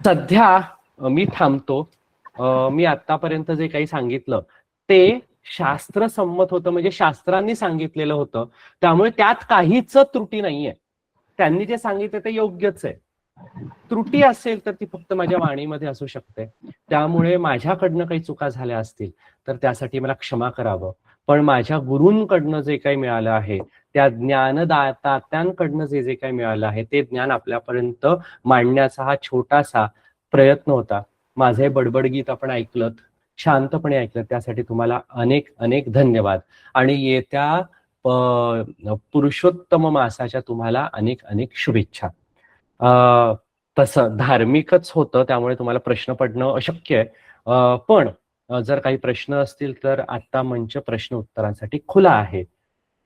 सध्या मी थांबतो. मी आतापर्यंत जे काही सांगितलं ते शास्त्रसंमत होतं, म्हणजे शास्त्रांनी सांगितलेलं होतं, त्यामुळे त्यात काहीच त्रुटी नाहीये. त्यांनी जे सांगितलं ते योग्यच आहे. त्रुटी असेल तर ती फक्त माझ्या वाणीमध्ये असू शकते. त्यामुळे माझ्याकडनं काही चुका झाल्या असतील तर त्यासाठी मला क्षमा करावं. पण माझ्या गुरूंकडनं जे काही मिळालं आहे, त्या ज्ञानदात्यांकडनं जे जे काही मिळालं आहे ते ज्ञान आपल्यापर्यंत मांडण्याचा हा छोटासा प्रयत्न होता. माझं हे बडबड गीत आपण ऐकलं, शांतपणे ऐकलं, त्यासाठी तुम्हाला अनेक अनेक धन्यवाद. आणि येत्या पुरुषोत्तम मासाच्या तुम्हाला अनेक अनेक शुभेच्छा. तसं धार्मिकच होतं त्यामुळे तुम्हाला प्रश्न पडणं अशक्य आहे. पण जर काही प्रश्न असतील तर आता मंच प्रश्न उत्तरांसाठी खुला आहे.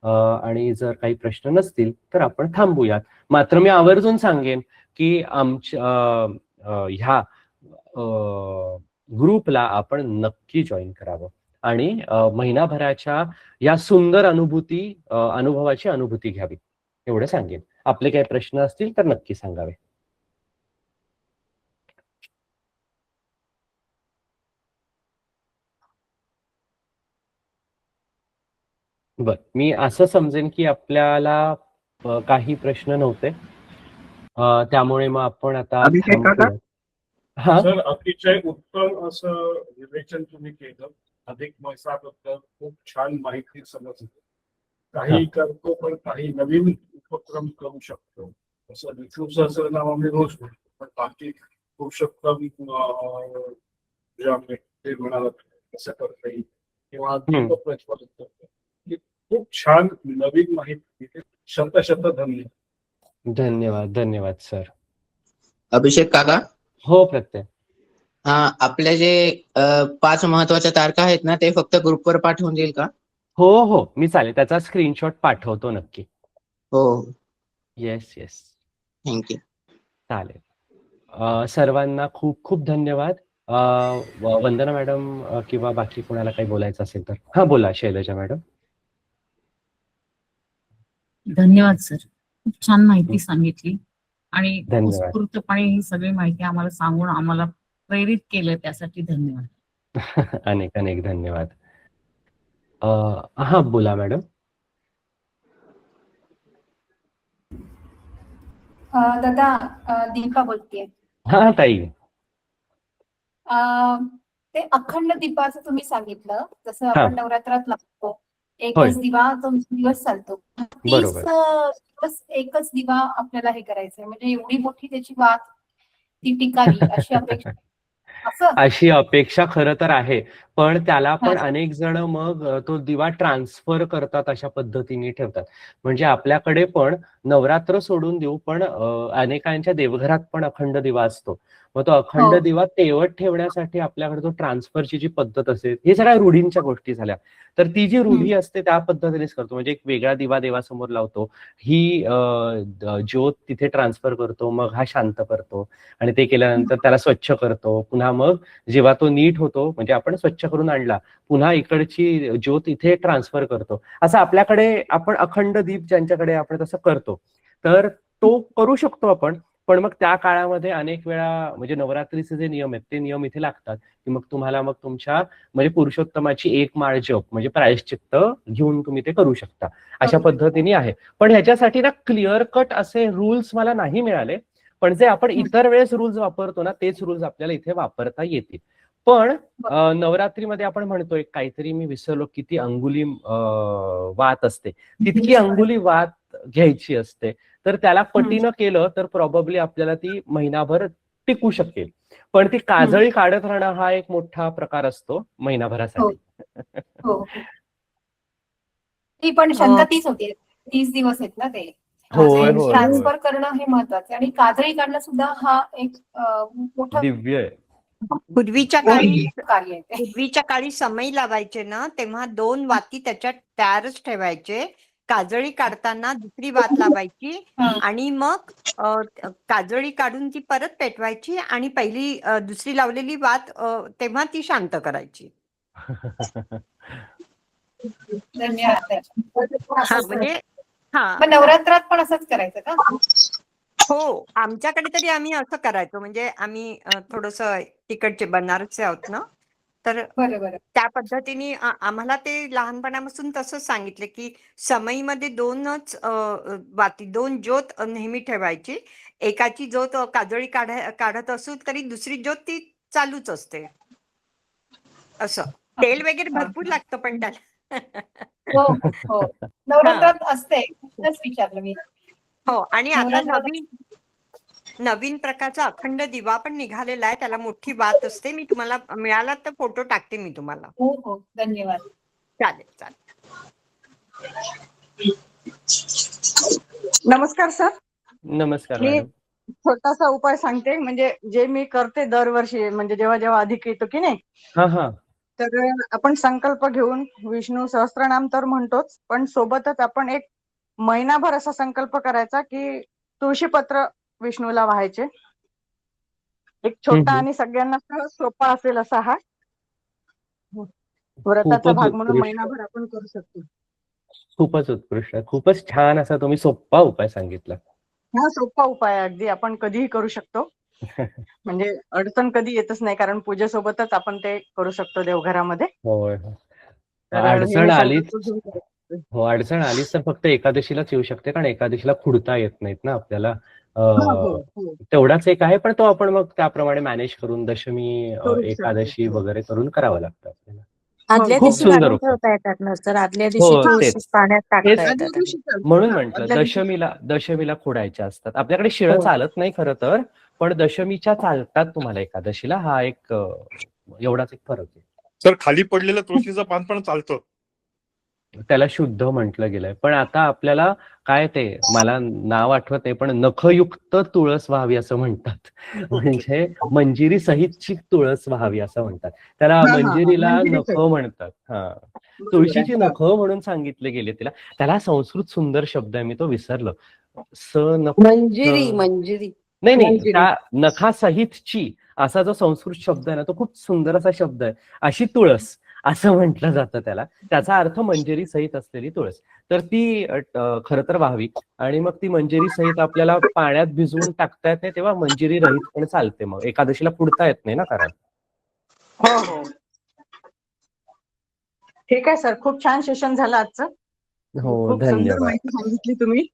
आणि जर काही प्रश्न नसतील तर आपण थांबूयात. मात्र मी आवर्जून सांगेन की आमच्या ह्या ग्रुपला आपण नक्की जॉईन करावं आणि महिनाभराच्या या सुंदर अनुभवाची अनुभूती घ्यावी, एवढं सांगेन. आपले काही प्रश्न असतील तर नक्की सांगावे. बर, मी असं समजेन की आपल्याला काही प्रश्न नव्हते, त्यामुळे मग आपण आता थांबूया. हा सर, अतिशय उत्तम असं विवेचन तुम्ही केलं. अधिक मासाबद्दल खूप छान माहिती समजली. काही करतो पण काही नवीन उपक्रम करू शकतो. असं विष्णू सहस्रनाम आम्ही रोज म्हणतो, पण बाकी पुरुषोत्तम जे आम्ही ते म्हणाला कसं करता येईल किंवा दीप प्रज्वलित करतो, ही खूप छान नवीन माहिती. शत धन्यवाद. धन्यवाद. धन्यवाद सर. अभिषेक काका, हो प्रत्यय. हा, आपल्या जे 5 महत्वाच्या तारखा आहेत ना, ते फक्त ग्रुपवर पाठवून देईल का? हो हो, मी चालेल, त्याचा स्क्रीनशॉट पाठवतो नक्की. हो, येस येस, थँक्यू. चालेल. सर्वांना खूप खूप धन्यवाद. वंदना मॅडम किंवा बाकी कोणाला काही बोलायचं असेल तर हा बोला. शैलजा मॅडम. धन्यवाद सर, खूप छान माहिती सांगितली आणि धन्यवाद. उत्स्फूर्तपणे ही सगळी माहिती आम्हाला सांगून आम्हाला प्रेरित केलं, त्यासाठी धन्यवाद. अनेक अनेक धन्यवाद. हा बोला मॅडम. दादा, दीपा बोलतेय. हा ताई. ते अखंड दीपाचं तुम्ही सांगितलं, जसं हा. आपण नवरात्रात लागतो होय. एकच दिवा तो दिवस चालतो. 30 बरोबर. दिवस एकच दिवा आपल्याला हे करायचंय, म्हणजे एवढी मोठी त्याची वात ती टिकावी अशी अपेक्षा असं. अशी अपेक्षा खरं तर आहे, पण त्याला पण हा. अनेक जण मग तो दिवा ट्रान्सफर करतात, अशा पद्धतीने ठेवतात. म्हणजे आपल्याकडे पण नवरात्र सोडून देऊ, पण अनेकांच्या देवघरात पण अखंड दिवा असतो. मग तो अखंड हो. दिवा तेवत ठेवण्यासाठी आपल्याकडे तो ट्रान्सफरची जी पद्धत असते, हे सगळ्या रूढींच्या गोष्टी झाल्या. तर ती जी रूढी असते त्या पद्धतीनेच करतो. म्हणजे एक वेगळा दिवा देवासमोर लावतो, ही ज्योत तिथे ट्रान्सफर करतो, मग हा शांत करतो आणि ते केल्यानंतर त्याला स्वच्छ करतो. पुन्हा मग जेव्हा तो नीट होतो, म्हणजे आपण स्वच्छ करून आणला, पुन्हा इकडची ज्योत इथे ट्रान्सफर करतो. असं आपल्याकडे आपण अखंड दीप ज्यांच्याकडे आपण तसं करतो, तर तो करू शकतो आपण. पण मग त्या काळामध्ये अनेक वेळा म्हणजे नवरात्रीचे जे नियम आहेत ते नियम इथे लागतात, की मग तुम्हाला मग तुमच्या म्हणजे पुरुषोत्तमाची 1 माळ जप म्हणजे प्रायश्चित्त घेऊन तुम्ही ते करू शकता. अशा पद्धतीने आहे. पण ह्याच्यासाठी ना क्लिअर कट असे रूल्स मला नाही मिळाले, पण जे आपण इतर वेळेस रूल्स वापरतो ना, तेच रूल्स आपल्याला इथे वापरता येतील. पण नवरात्रीमध्ये आपण म्हणतोय काहीतरी, मी विसरलो किती अंगुली वात असते, तितकी अंगुली वात घ्यायची असते. तर त्याला पटीनं केलं तर प्रॉबब्ली आपल्याला ती महिनाभर टिकू शकेल. पण ती काजळी काढत राहणं हा एक मोठा प्रकार असतो महिनाभरासाठी. हो. ती पण शंका तीच होती, 30 दिवस आहेत ना ते. होय होय. ट्रान्सफर करणं हे महत्वाचं, आणि काजळी काढणं सुद्धा हा एक मोठा दिव्य आहे. पूर्वीच्या कार्य आहे. काळी समय लावायचे ना, तेव्हा 2 वाती त्याच्यात तयारच ठेवायचे. काजळी काढताना दुसरी वात लावायची आणि मग काजळी काढून ती परत पेटवायची आणि पहिली दुसरी लावलेली वात तेव्हा ती शांत करायची. धन्यवाद. म्हणजे मग नवरात्रात पण असंच करायचं का? हो, आमच्याकडे तरी आम्ही असं करायचो. म्हणजे आम्ही थोडंसं तिकडचे बनारसचे आहोत ना, तर बरं बरं. त्या पद्धतीने आम्हाला ते लहानपणापासून तसंच सांगितलं, की समईमध्ये 2च वाती, 2 ज्योत नेहमी ठेवायची. एकाची ज्योत काजळी काढत असू तरी दुसरी ज्योत ती चालूच असते. असं. तेल वगैरे हां. भरपूर लागतं पण त्याला. हो, हो, हो. हां. नवरात्रात असते. म्हणूनच विचारलं मी. हो आणि आता नवरात्रात नवीन प्रकारचा अखंड दिवा पण निघालेला आहे. त्याला मोठी वात असते. मी तुम्हाला मिळाला तर फोटो टाकते मी तुम्हाला. हो, हो. धन्यवाद. चालेल, चालेल. नमस्कार सर. नमस्कार मी मॅडम. छोटासा उपाय सांगते, म्हणजे जे मी करते दरवर्षी, म्हणजे जेव्हा जेव्हा अधिक येतो की नाही, हा हा. तर आपण संकल्प घेऊन विष्णू सहस्त्रनाम तर म्हणतोच, पण सोबतच आपण एक महिनाभर असा संकल्प करायचा की तुळशीपत्र विष्णूला व्हायचे. एक छोटा आणि सगळ्यांना सहज सोपा असेल असा हा व्रताचा खूपच भाग म्हणून उत्कृष्ट. महिनाभर आपण करू शकतो. खूपच उत्कृष्ट. खूपच छान असा तुम्ही सोप्पा उपाय सांगितला. हा सोपा उपाय आहे, अगदी आपण कधीही करू शकतो. म्हणजे अडचण कधी येतच नाही, कारण पूजेसोबतच आपण ते करू शकतो देवघरामध्ये. होय होय. तर हे अडचण मी आलीच. संकल्प घेऊन करते. हो, अडचण आलीच तर फक्त एकादशीलाच येऊ शकते, कारण एकादशीला खुडता येत नाहीत ना आपल्याला. हो हो हो तेवढाच एक आहे, पण तो आपण मग त्याप्रमाणे मॅनेज करून दशमी, करू शकतो. एकादशी हो. वगैरे करून करावं लागतं आपल्याला. आदल्या खूप दिवशी सुंदर घालून उपाय. ठेवता येतात ना सर, आदल्या हो, दिवशी तुळशी तेच. पाण्यात टाकता तेच आदल्या येतात. दिवशी चालतं. म्हणून हा, म्हटलं आदल्या दिवशी. दशमीला खोडायच्या असतात. आपल्याकडे शिळं हो. चालत नाही खरं तर, पण दशमीच्या चालतात तुम्हाला एकादशीला. हा एक एवढाच एक फरक आहे. सर खाली पडलेलं तुळशीचं पान पण चालतं. त्याला शुद्ध म्हटलं गेलंय. पण आता आपल्याला काय ते मला नाव आठवत नाही, पण नखयुक्त तुळस व्हावी असं म्हणतात. म्हणजे मंजिरी सहितची तुळस व्हावी असं म्हणतात. त्याला हा हा हा मंजिरीला मंजिरीच नख आहे. म्हणतात. हा, बरोबर तुळशीची आहे. हा. नख म्हणून सांगितले गेले तिला. त्याला संस्कृत सुंदर शब्द आहे, मी तो विसरलो. स नख मंजिरी मंजिरी नाही नाही, मंजिरी. त्या नखासहितची असा जो संस्कृत शब्द आहे ना, तो खूप सुंदर असा शब्द आहे. अशी तुळस असं म्हटलं जातं त्याला. त्याचा अर्थ मंजिरी सहित असलेली तुळस. तर ती खरं तर व्हावी, आणि मग ती मंजिरी सहित आपल्याला पाण्यात भिजवून टाकता येत नाही, तेव्हा मंजिरी रहित पण चालते. मग एकादशीला पुढता येत नाही ना, कारण. हो हो ठीक आहे सर, खूप छान सेशन झालं आजचं. हो, खूप सुंदर धन्यवाद. माहिती सांगितली तुम्ही.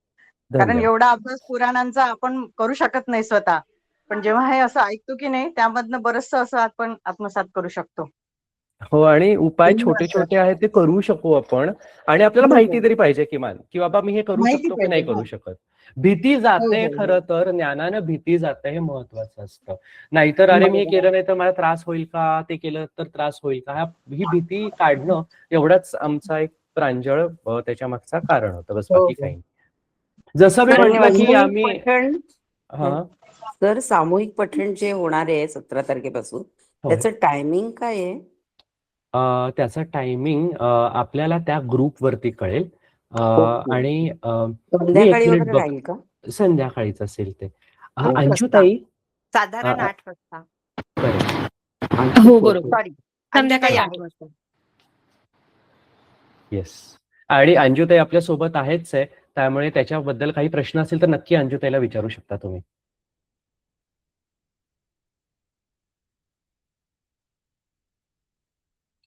कारण धन्यवाद. एवढा अभ्यास पुराणांचा आपण करू शकत नाही स्वतः, पण जेव्हा हे असं ऐकतो की नाही, त्यामधनं बरचसं असं आपण आत्मसात करू शकतो. हो, आणि उपाय छोटे धन्यवाद सर. छोटे आहेत ते करू शकू आपण, आणि आपल्याला हो माहिती हो तरी पाहिजे किमान, की बाबा मी हे करू माहिती शकतो की पाहिजे. नाही करू हा. शकत. भीती हो जाते हो हो खरं तर, ज्ञानानं भीती जाते, हे महत्वाचं असतं. नाहीतर अरे मी हे बरोबर केलं नाही तर मला त्रास होईल का, ते केलं तर त्रास होईल का, ही भीती काढणं एवढाच आमचा एक प्रांजळ त्याच्या मागचा कारण होतं, बस हो बाकी हो काही नाही. जसं मी सर म्हटलं की सामूहिक आम्ही पठण हा सर सामूहिक पठण जे होणार आहे 17 तारखेपासून, होय. त्याचं टायमिंग काय आहे? त्याचं टायमिंग आपल्याला त्या ग्रुपवरती कळेल. ओके. आणि मी एक संध्याकाळी मिनिट वगैरे बघ, राहील का? संध्याकाळीच असेल ते. आठ वाजता. अंजुताई, साधारण 8 वाजता. हो बरोबर. सॉरी. संध्याकाळी अंजुताई 8 आहे. वाजता. येस. आणि अंजुताई आपल्या सोबत आहेच आहे, त्यामुळे त्याच्याबद्दल काही प्रश्न असेल तर नक्की अंजुताईला विचारू शकता तुम्ही.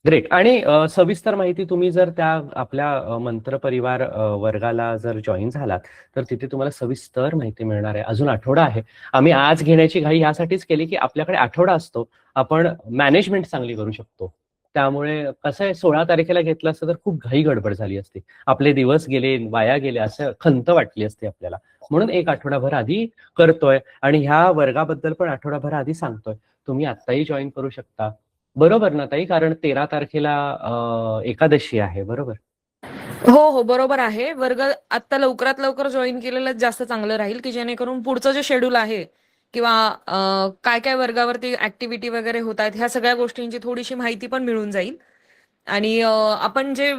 ग्रेट. आणि सविस्तर माहिती तुम्ही जर त्या आपल्या मंत्र परिवार वर्गाला जर जॉईन झालात, तर तिथे तुम्हाला सविस्तर माहिती मिळणार आहे. अजून आठवडा आहे. आम्ही आज घेण्याची घाई यासाठीच केली की आपल्याकडे आठवडा असतो, आपण मॅनेजमेंट चांगली करू शकतो. त्यामुळे कसं आहे, 16 तारखेला घेतलं असतं तर खूप घाई गडबड झाली असती, आपले दिवस गेले, वाया गेले, असं खंत वाटली असते आपल्याला. म्हणून एक आठवडाभर आधी करतोय, आणि ह्या वर्गाबद्दल पण आठवडाभर आधी सांगतोय. तुम्ही आत्ताही जॉईन करू शकता, बरोबर ना ताई? कारण 13 तारखेला एकादशी आहे, बरोबर? हो हो बरोबर आहे. वर्ग आता लवकरात लवकर जॉईन केलेलं जास्त चांगलं राहील, की जेणेकरून पुढचं जे शेड्यूल आहे किंवा काय काय वर्गावरती ऍक्टिव्हिटी वगैरे होत आहेत, ह्या सगळ्या गोष्टींची थोडीशी माहिती पण मिळून जाईल. आणि आपण जे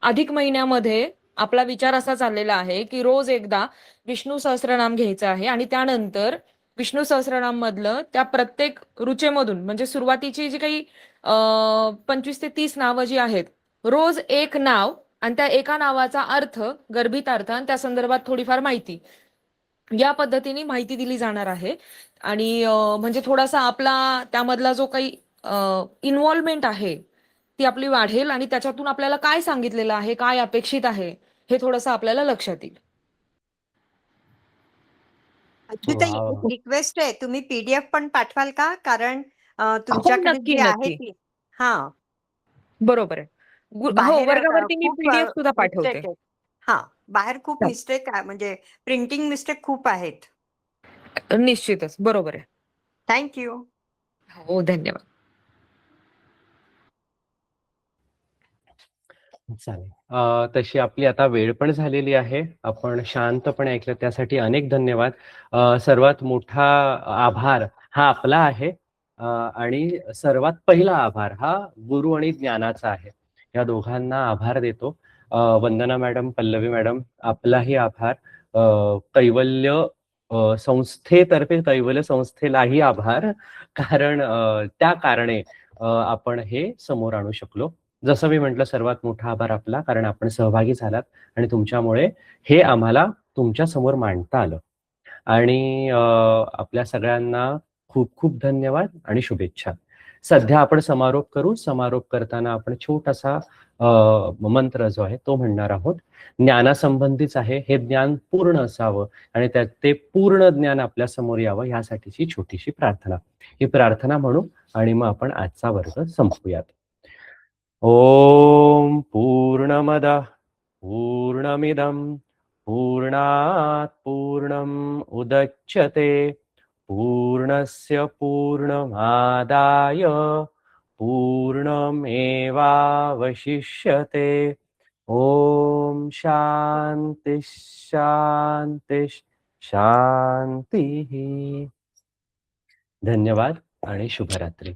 अधिक महिन्यामध्ये आपला विचार असा चाललेला आहे की रोज एकदा विष्णू सहस्त्रनाम घ्यायचं आहे, आणि त्यानंतर विष्णू सहस्त्रनाम मधलं त्या प्रत्येक रुचेमधून, म्हणजे सुरुवातीची जी काही 25 ते 30 नावं जी आहेत, रोज एक नाव आणि त्या एका नावाचा अर्थ, गर्भित अर्थ आणि त्या संदर्भात थोडीफार माहिती, या पद्धतीने माहिती दिली जाणार आहे. आणि म्हणजे थोडासा आपला त्यामधला जो काही इन्व्हॉल्वमेंट आहे ती आपली वाढेल आणि त्याच्यातून आपल्याला काय सांगितलेलं आहे, काय अपेक्षित आहे, हे थोडंसं आपल्याला लक्षात येईल. अजूनही वा वा. एक रिक्वेस्ट आहे, तुम्ही पीडीएफ पण पाठवाल का? कारण हो, तुमच्याकडे नक्की, जी आहे नक्की. ती हा बरोबर आहे. हो, बाहेर वर्गावरती मी खूप पीडीएफ सुद्धा मिस्टेक पाठवते. आहेत. हा, बाहेर खूप हो, मिस्टेक आहे, म्हणजे प्रिंटिंग मिस्टेक खूप आहेत. निश्चितच. बरोबर आहे. थँक्यू. हो, धन्यवाद. चालेल. तशी आपली आता वेळ पण झालेली आहे. आपण शांतपणे ऐकलं त्यासाठी अनेक धन्यवाद. सर्वात मोठा आभार हा आपला आहे. आणि सर्वात पहिला आभार हा गुरु आणि ज्ञानाचा आहे. या दोघांना आभार देतो. वंदना मॅडम, पल्लवी मॅडम, आपलाही आभार. कैवल्य संस्थेतर्फे कैवल्य संस्थेलाही आभार. कारण त्या कारणे आपण हे समोर आणू शकलो. जसं मी म्हटलं, सर्वात मोठा आभार आपला, कारण आपण सहभागी झालात आणि तुमच्यामुळे हे आम्हाला तुमच्या समोर मांडता आलं. आणि आपल्या सगळ्यांना खूप खूप धन्यवाद आणि शुभेच्छा. सध्या आपण समारोप करू. समारोप करताना आपण छोटासा मंत्र जो आहे तो म्हणणार आहोत. ज्ञानासंबंधीच आहे. हे ज्ञान पूर्ण असावं आणि त्यात ते पूर्ण ज्ञान आपल्या समोर यावं यासाठीची छोटीशी प्रार्थना. ही प्रार्थना म्हणू आणि मग आपण आजचा वर्ग संपवूयात. ओम पूर्णमदः पूर्णमिदं पूर्णात् पूर्णम् उदच्यते पूर्णस्य पूर्णमादाय पूर्णमेवावशिष्यते. ओम शांति शांति शांती. धन्यवाद आणि शुभरात्री.